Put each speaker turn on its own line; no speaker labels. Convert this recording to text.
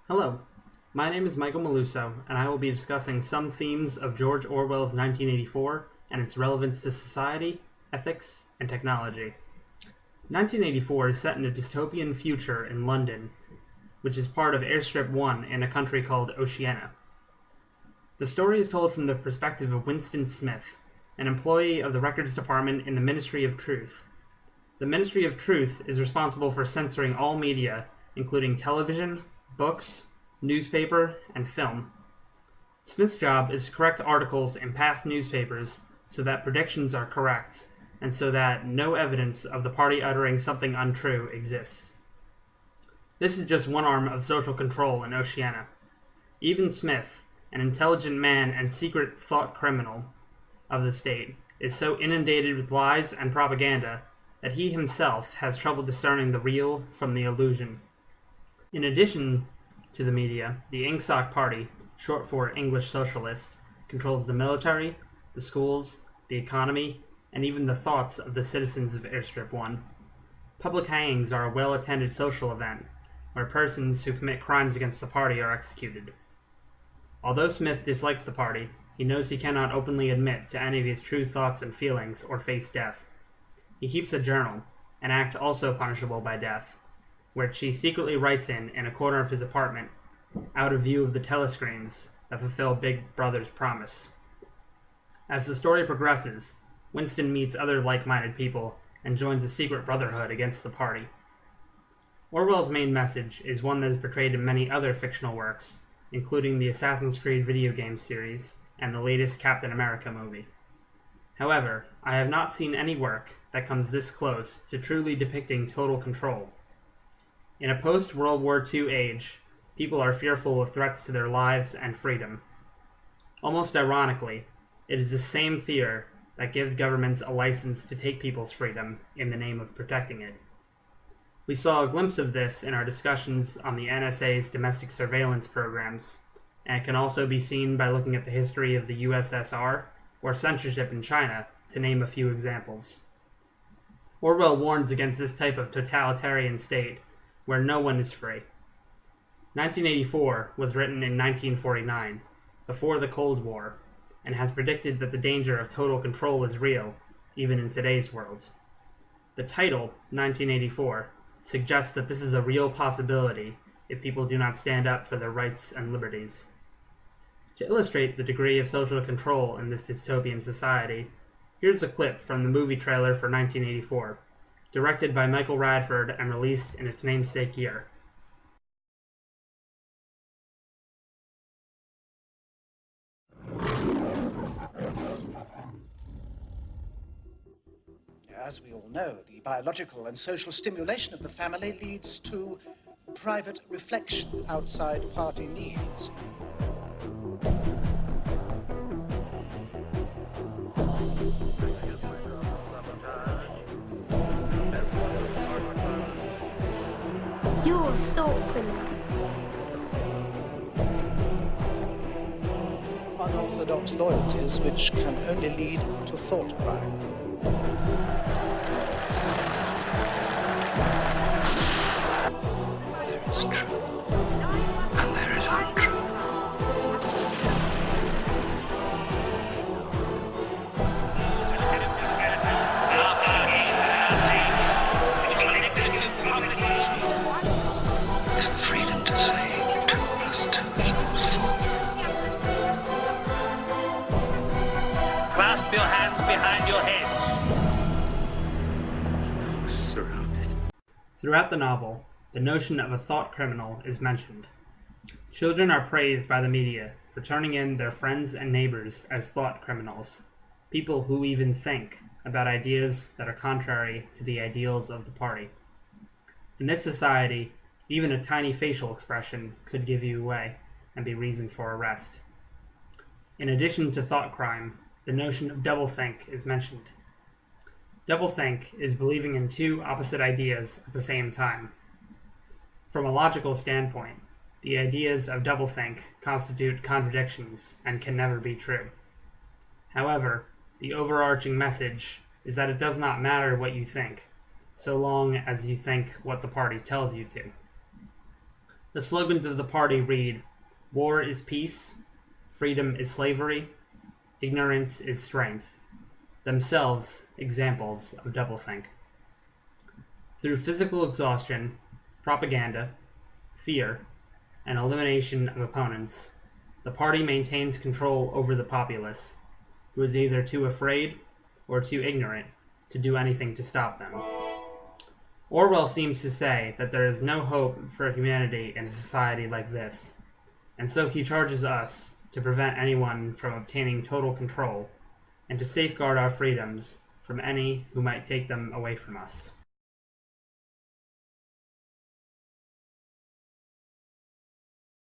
Hello, my name is Michael Maluso, and I will be discussing some themes of George Orwell's 1984 and its relevance to society, ethics, and technology. 1984 is set in a dystopian future in London, which is part of Airstrip 1 in a country called Oceania. The story is told from the perspective of Winston Smith, an employee of the Records Department in the Ministry of Truth. The Ministry of Truth is responsible for censoring all media, including television, books, newspaper, and film. Smith's job is to correct articles in past newspapers so that predictions are correct, and so that no evidence of the party uttering something untrue exists. This is just one arm of social control in Oceania. Even Smith, an intelligent man and secret thought criminal of the state, is so inundated with lies and propaganda that he himself has trouble discerning the real from the illusion. In addition to the media, the Ingsoc Party, short for English Socialist, controls the military, the schools, the economy, and even the thoughts of the citizens of Airstrip 1. Public hangings are a well-attended social event, where persons who commit crimes against the party are executed. Although Smith dislikes the party, he knows he cannot openly admit to any of his true thoughts and feelings or face death. He keeps a journal, an act also punishable by death, which he secretly writes in a corner of his apartment, out of view of the telescreens that fulfill Big Brother's promise. As the story progresses, Winston meets other like-minded people and joins a secret brotherhood against the party. Orwell's main message is one that is portrayed in many other fictional works, including the Assassin's Creed video game series and the latest Captain America movie. However, I have not seen any work that comes this close to truly depicting total control. In a post-World War II age, people are fearful of threats to their lives and freedom. Almost ironically, it is the same fear that gives governments a license to take people's freedom in the name of protecting it. We saw a glimpse of this in our discussions on the NSA's domestic surveillance programs, and it can also be seen by looking at the history of the USSR or censorship in China, to name a few examples. Orwell warns against this type of totalitarian state, where no one is free. 1984 was written in 1949, before the Cold War, and has predicted that the danger of total control is real, even in today's world. The title, 1984, suggests that this is a real possibility if people do not stand up for their rights and liberties. To illustrate the degree of social control in this dystopian society, here's a clip from the movie trailer for 1984, directed by Michael Radford and released in its namesake year.
As we all know, the biological and social stimulation of the family leads to private reflection outside party needs.
You're a thought criminal.
Unorthodox loyalties which can only lead to thought crime. There is truth, and there is untruth. Is the freedom to say 2 plus 2 equals 4.
Clasp your hands behind your heads.
Surrounded.
Throughout the novel, the notion of a thought criminal is mentioned. Children are praised by the media for turning in their friends and neighbors as thought criminals, people who even think about ideas that are contrary to the ideals of the party. In this society, even a tiny facial expression could give you away and be reason for arrest. In addition to thought crime, the notion of doublethink is mentioned. Doublethink is believing in two opposite ideas at the same time. From a logical standpoint, the ideas of doublethink constitute contradictions and can never be true. However, the overarching message is that it does not matter what you think, so long as you think what the party tells you to. The slogans of the party read, "War is peace, freedom is slavery, ignorance is strength," themselves examples of doublethink. Through physical exhaustion, propaganda, fear, and elimination of opponents, the party maintains control over the populace, who is either too afraid or too ignorant to do anything to stop them. Orwell seems to say that there is no hope for humanity in a society like this, and so he charges us to prevent anyone from obtaining total control and to safeguard our freedoms from any who might take them away from us.